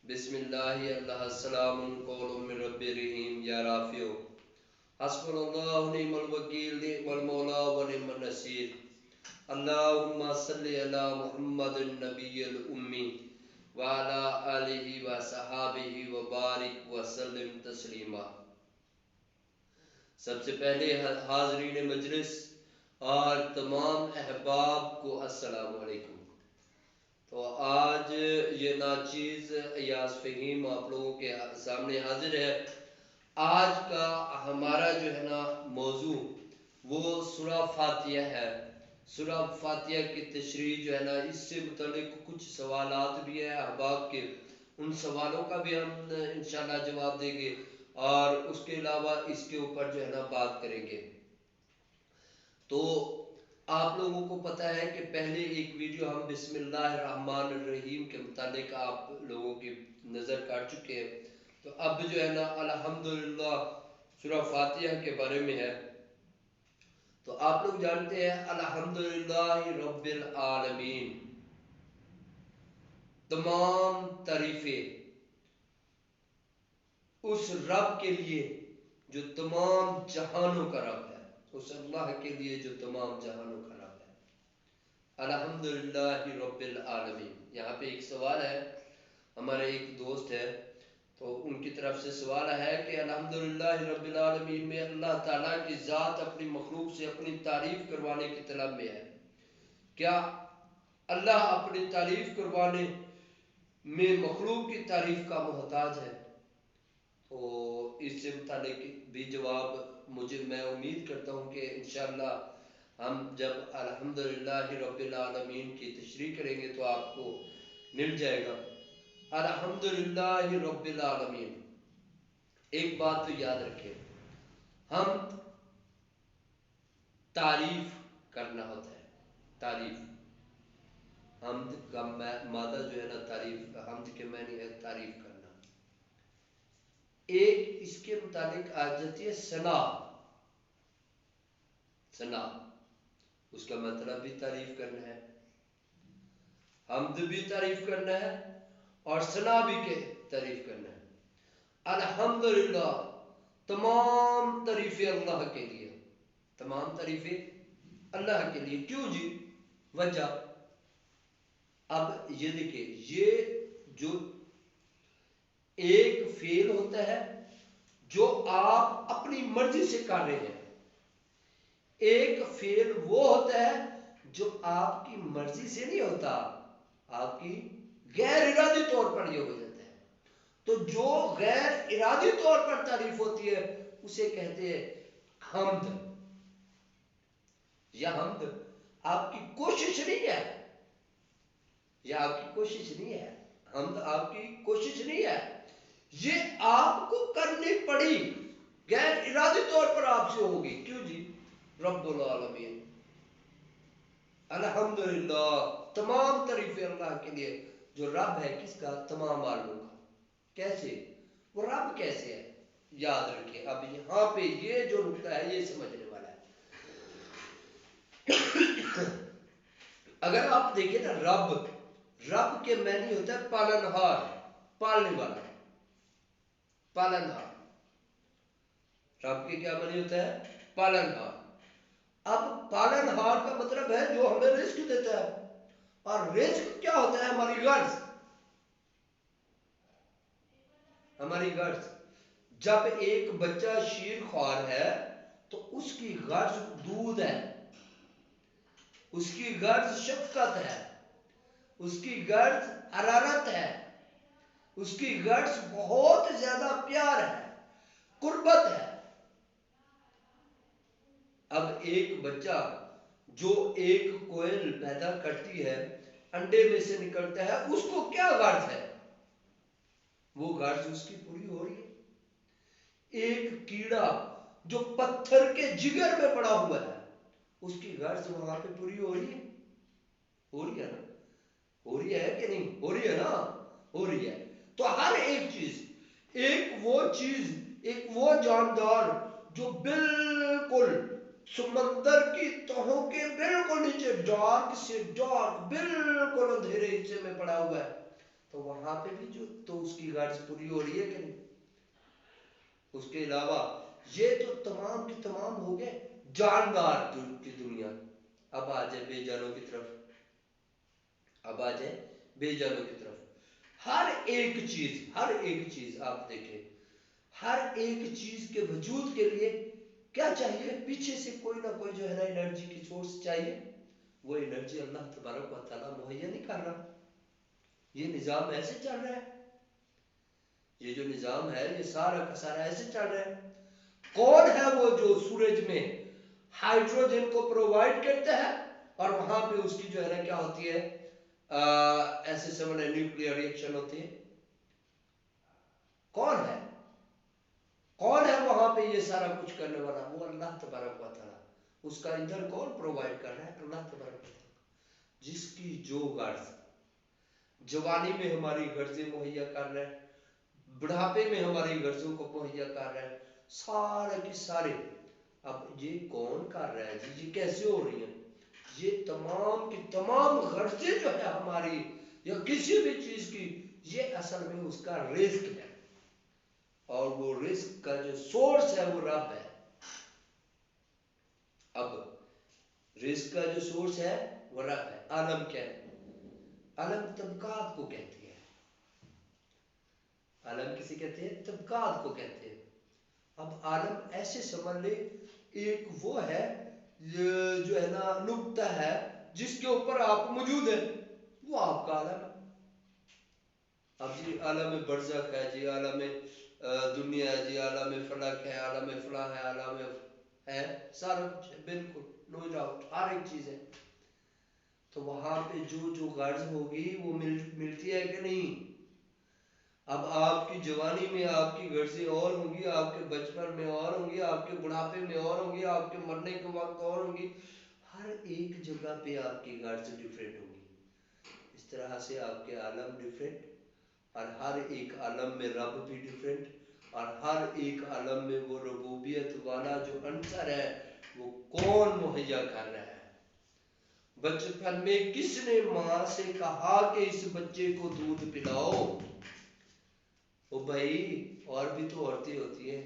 بسم اللہ اللہ السلام قول من رب رحیم یا رافع حسبنا اللہ نعم الوکیل نعم المولا و نعم النصیر اللہم صلی علی محمد النبی الامی وعلی آلہ و صحابہ و بارک وسلم تسلیما۔ سب سے پہلے حاضرین مجلس اور تمام احباب کو السلام علیکم۔ تو آج یہ ناچیز ایاز فہیم آپ لوگوں کے سامنے حاضر ہے۔ آج کا ہمارا جو ہے نا موضوع وہ سورہ فاتحہ ہے۔ سورہ فاتحہ کی تشریح جو ہے نا اس سے متعلق کچھ سوالات بھی ہیں احباب کے، ان سوالوں کا بھی ہم انشاءاللہ جواب دیں گے اور اس کے علاوہ اس کے اوپر جو ہے نا بات کریں گے۔ تو آپ لوگوں کو پتہ ہے کہ پہلے ایک ویڈیو ہم بسم اللہ الرحمن الرحیم کے متعلق آپ لوگوں کی نظر کر چکے ہیں، تو اب جو ہے نا الحمدللہ سورہ فاتحہ کے بارے میں ہے۔ تو آپ لوگ جانتے ہیں الحمدللہ رب العالمین، تمام تعریفیں اس رب کے لیے جو تمام جہانوں کا رب ہے، اس اللہ کے لیے جو تمام جہانوں کا رب ہے۔ الحمدللہ رب العالمین۔ یہاں پہ ایک سوال ہے، ہمارے ایک دوست ہے تو ان کی طرف سے سوال ہے کہ الحمدللہ رب العالمین میں اللہ تعالیٰ کی ذات اپنی مخلوق سے اپنی تعریف کروانے کی طلب میں ہے، کیا اللہ اپنی تعریف کروانے میں مخلوق کی تعریف کا محتاج ہے؟ تو اس سے متعلق بھی جواب میں امید کرتا ہوں کہ انشاءاللہ ہم جب الحمدللہ رب العالمین کی تشریح کریں گے تو آپ کو مل جائے گا۔ الحمدللہ رب العالمین، ایک بات تو یاد رکھیں، ہم تعریف کرنا ہوتا ہے، تعریف، حمد کا مادہ جو ہے نا تعریف، حمد کے معنی ہے تعریف کرنا۔ ایک اس کے متعلق آ جاتی ہے ثنا، ثنا اس کا مطلب بھی تعریف کرنا ہے، حمد بھی تعریف کرنا ہے اور ثنا بھی تعریف کرنا ہے۔ الحمدللہ، تمام تعریفیں اللہ کے لیے، تمام تعریفیں اللہ کے لیے۔ کیوں جی؟ وجہ اب یہ دیکھیں، یہ جو ایک فعل ہوتا ہے جو آپ اپنی مرضی سے کر رہے ہیں، ایک فعل وہ ہوتا ہے جو آپ کی مرضی سے نہیں ہوتا، آپ کی غیر ارادی طور پر یہ ہو جاتا ہے۔ تو جو غیر ارادی طور پر تعریف ہوتی ہے اسے کہتے ہیں حمد۔ یا حمد آپ کی کوشش نہیں ہے، یا آپ کی کوشش نہیں ہے، حمد آپ کی کوشش نہیں ہے، یہ آپ کو کرنی پڑی، غیر ارادی طور پر آپ سے ہوگی۔ کیوں جی؟ رب العالمین، الحمدللہ، تمام تعریفیں اللہ کے لیے جو رب ہے، کس کا؟ تمام عالموں کا۔ کیسے؟ وہ رب کیسے ہے؟ یاد رکھیں، اب یہاں پہ یہ جو نقطہ ہے یہ سمجھنے والا ہے۔ اگر آپ دیکھیں نا رب، رب کے معنی ہوتا ہے پالنہار، پالنے والا، پالنہار۔ رب کے کیا معنی ہوتا ہے؟ پالنہار۔ اب پالنہار کا مطلب ہے جو ہمیں رزق دیتا ہے، اور رزق کیا ہوتا ہے؟ ہماری غرض، ہماری غرض۔ جب ایک بچہ شیر خوار ہے تو اس کی غرض دودھ ہے، اس کی غرض شفقت ہے، اس کی غرض حرارت ہے، اس کی غرض بہت زیادہ پیار ہے، قربت ہے۔ اب ایک بچہ جو ایک کوئل پیدا کرتی ہے، انڈے میں سے نکلتا ہے، اس کو کیا غرض ہے؟ وہ غرض اس کی پوری ہو رہی ہے۔ ایک کیڑا جو پتھر کے جگر میں پڑا ہوا ہے، اس کی غرض وہاں پہ پوری ہو رہی ہے؟ ہو رہی ہے نا؟ ہو رہی ہے کہ نہیں؟ ہو رہی ہے نا؟ ہو رہی ہے۔ تو ہر ایک چیز، ایک وہ چیز، ایک وہ جاندار جو بالکل سمندر کی تہوں کے بالکل نیچے ڈارک سے ڈارک بالکل اندھیرے حصے میں پڑا ہوا ہے، تو وہاں پہ بھی جو تو اس کی غرض پوری ہو رہی ہے کہ نہیں؟ اس کے علاوہ یہ تو تمام کی تمام ہو گئے جاندار کی دنیا. اب آ جائے بے جانوں کی طرف. اب آ جائے بے جانوں کی طرف. ہر ایک چیز آپ دیکھیں، ہر ایک چیز کے وجود کے لیے کیا چاہیے؟ پیچھے سے کوئی نہ کوئی جو ہے نا انرجی کی سورس چاہیے. وہ انرجی اللہ تبارک و تعالیٰ مہیا نہیں کر رہا. یہ نظام ایسے چل رہا ہے، یہ جو نظام ہے یہ سارا کا سارا ایسے چل رہا ہے. کون ہے وہ جو سورج میں ہائیڈروجن کو پرووائڈ کرتا ہے اور وہاں پہ اس کی جو ہے نا کیا ہوتی ہے، ایسے سمجھے نیوکلیئر ریئیکشن ہوتی ہے؟ کون ہے؟ کون ہے وہاں پہ یہ سارا کچھ کرنے والا؟ وہ اللہ تبارک و تعالیٰ. اس کا ایندھن کون پرووائڈ کر رہا ہے؟ اللہ تبارک و تعالیٰ. جس کی جو غرض جوانی میں ہماری غرضیں مہیا کر رہا ہے، بڑھاپے میں ہماری غرضوں کو مہیا کر رہا ہے، سارے کے سارے. اب یہ کون کر رہا ہے جی؟ یہ کیسے ہو رہی ہیں؟ یہ تمام کی تمام غرضیں جو ہے ہماری یا کسی بھی چیز کی، یہ اصل میں اس کا رزق ہے. اور وہ رزق کا جو سورس ہے وہ رب ہے. اب رزق کا جو سورس ہے وہ رب ہے. عالم کیا ہے؟ عالم طبقات کو کہتی ہے. عالم کسی کہتے ہیں؟ طبقات کو کہتے ہیں. اب عالم ایسے سمجھ لے، ایک وہ ہے جو ہے نا نقطہ ہے جس کے اوپر آپ موجود ہیں، وہ آپ کا عالم ہے. اب جی عالم برزخ ہے، جی عالم دنیا ہے، جی عالم فلک ہے، عالم فلاح ہے، عالم ہے، سارا کچھ ہے، بالکل نو ڈاؤٹ ہر ایک چیز ہے. تو وہاں پہ جو غرض ہوگی وہ ملتی ہے کہ نہیں؟ اب آپ کی جوانی میں آپ کی غرضیں اور ہوں گی، آپ کے بچپن میں اور ہوں گی، آپ کے بڑھاپے میں اور ہوں گی، آپ کے مرنے کے وقت اور ہوں گی. ہر ایک جگہ پہ آپ کی غرض ڈیفرنٹ ہوگی. اس طرح سے آپ کے عالم ڈیفرنٹ، اور ہر ایک عالم میں رب بھی ڈیفرنٹ، اور ہر ایک عالم میں وہ ربوبیت والا جو عنصر ہے وہ کون مہیا کر رہا ہے. بچپن میں کس نے ماں سے کہا کہ اس بچے کو دودھ پلاؤ؟ وہ بھائی اور بھی تو عورتیں ہوتی ہیں،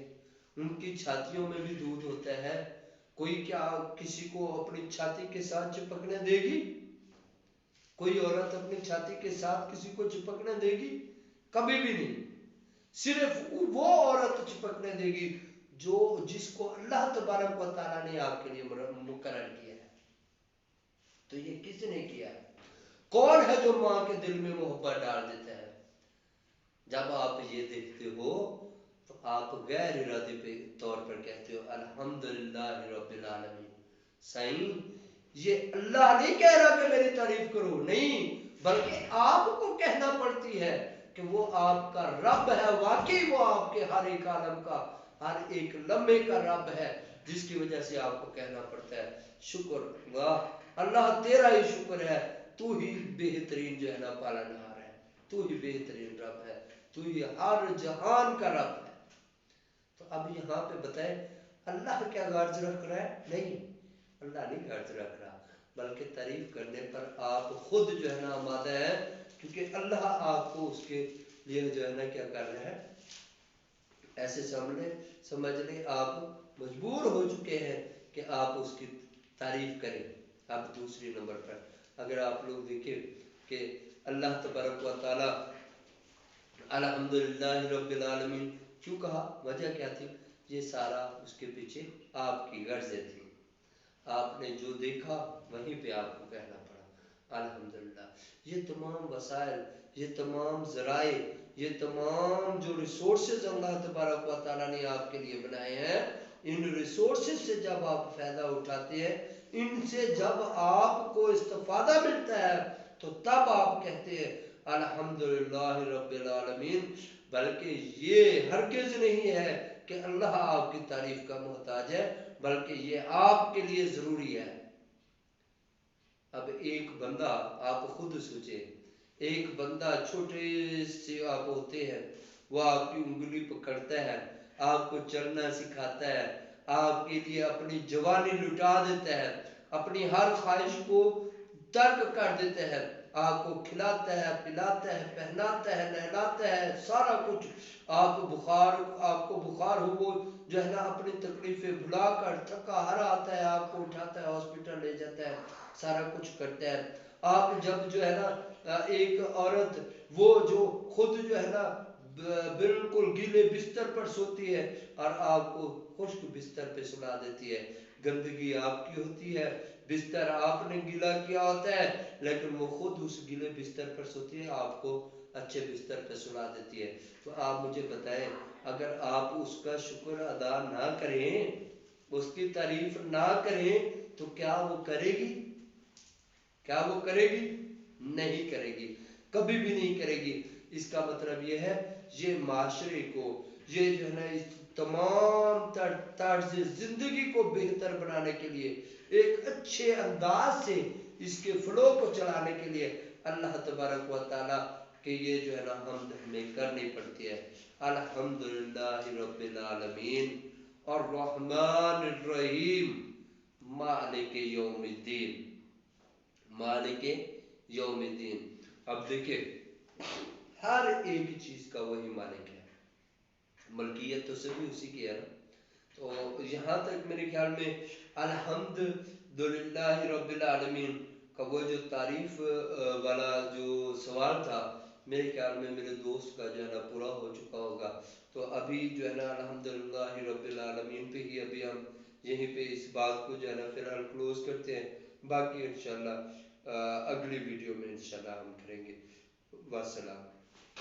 ان کی چھاتیوں میں بھی دودھ ہوتا ہے. کوئی کیا کسی کو اپنی چھاتی کے ساتھ چپکنے دے گی؟ کوئی عورت اپنی چھاتی کے ساتھ کسی کو چپکنے دے گی؟ کبھی بھی نہیں. صرف وہ عورت چپکنے دے گی جس کو اللہ تبارک و تعالیٰ نے آپ کے لیے مقرر کیا ہے. تو یہ کس نے کیا ہے؟ کون ہے جو ماں کے دل میں محبت ڈال دیتا ہے؟ جب آپ یہ دیکھتے ہو تو آپ غیر ارادی پہ طور پر کہتے ہو الحمدللہ رب العالمین. سائیں یہ اللہ نہیں کہہ رہا کہ میری تعریف کرو، نہیں، بلکہ آپ کو کہنا پڑتی ہے کہ وہ آپ کا رب ہے. واقعی وہ آپ کے ہر ایک عالم کا، ہر ایک لمحے کا رب ہے، جس کی وجہ سے آپ کو کہنا پڑتا ہے شکر اللہ، اللہ تیرا ہی شکر ہے، تو ہی بہترین جو ہے نا پالنہار ہے، تو ہی بہترین رب ہے، تو ہی ہر جہان کا رب ہے. تو اب یہاں پہ بتائیں اللہ کیا غرض رکھ رہا ہے؟ نہیں، اللہ نہیں غرض رکھ رہا، بلکہ تعریف کرنے پر آپ خود جو ہے نا آمادہ ہے، کیونکہ اللہ آپ کو اس کے لیے جو ہے نا کیا کر رہا ہے، ایسے سمجھ لیں آپ مجبور ہو چکے ہیں کہ آپ اس کی تعریف کریں. اب دوسری نمبر پر اگر آپ لوگ دیکھیں کہ اللہ تبارک و تعالی الحمدللہ رب العالمین کیوں کہا؟ وجہ کیا تھی؟ یہ سارا اس کے پیچھے آپ کی غرضیں تھی. آپ نے جو دیکھا وہیں پہ آپ کو کہنا پڑا الحمدللہ. یہ تمام وسائل، یہ تمام ذرائع، یہ تمام جو ریسورسز اللہ تبارک و تعالیٰ نے آپ کے لیے بنائے ہیں، ان ریسورسز سے جب آپ فائدہ اٹھاتے ہیں، ان سے جب آپ کو استفادہ ملتا ہے، تو تب آپ کہتے ہیں الحمدللہ رب العالمین. بلکہ یہ ہرگز نہیں ہے کہ اللہ آپ کی تعریف کا محتاج ہے، بلکہ یہ آپ کے لیے ضروری ہے. اب ایک بندہ، آپ خود سوچیں، ایک بندہ چھوٹے سے آپ ہوتے ہیں، وہ آپ کی انگلی پکڑتا ہے، آپ کو چلنا سکھاتا ہے، آپ کے لیے اپنی جوانی لٹا دیتا ہے، اپنی ہر خواہش کو ترک کر دیتا ہے. آپ کو کھلاتا ہے پلاتا ہے پہناتا ہے نہلاتا ہے سارا کچھ. آپ کو بخار ہو وہ جو ہے نا اپنی تکلیفیں بھلا کر تھکا ہرا آتا ہے آپ کو اٹھاتا ہے ہاسپٹل لے جاتا ہے سارا کچھ کرتا ہے. آپ جب جو ہے نا ایک عورت وہ جو خود جو ہے نا بالکل گیلے بستر پر سوتی ہے اور آپ کو خشک بستر پہ سلا دیتی ہے. گندگی آپ کی ہوتی ہے بستر آپ نے گیلا کیا ہوتا ہے لیکن وہ خود اس گیلے بستر پر سوتی ہے آپ کو اچھے بستر پہ سلا دیتی ہے. تو آپ مجھے بتائیں اگر آپ اس کا شکر ادا نہ کریں اس کی تعریف نہ کریں تو کیا وہ کرے گی؟ کیا وہ کرے گی؟ نہیں کرے گی کبھی بھی نہیں کرے گی. اس کا مطلب یہ ہے یہ معاشرے کو یہ جو ہے نا اس تمام طرز زندگی کو بہتر بنانے کے لیے ایک اچھے انداز سے اس کے فلو کو چلانے کے لیے اللہ تبارک و تعالی کہ یہ جو ہے نا حمد ہمیں کرنی پڑتی ہے. الحمدللہ رب العالمین الرحمن الرحیم مالک یوم الدین مالک یوم الدین. اب دیکھیں ہر ایک چیز کا وہی مالک ہے ملکیت تو صرف اسی کی ہے نا. تو یہاں تک میرے خیال میں الحمد للہ رب العالمین کا وہ جو تعریف والا جو سوال تھا میرے خیال میں میرے دوست کا جو ہے نا پورا ہو چکا ہوگا. تو ابھی جو ہے نا الحمدللہ رب العالمین پہ ہی ابھی ہم یہیں پہ اس بات کو جو ہے نا فی الحال کلوز کرتے ہیں. باقی انشاءاللہ اگلی ویڈیو میں انشاءاللہ ہم کریں گے. والسلام.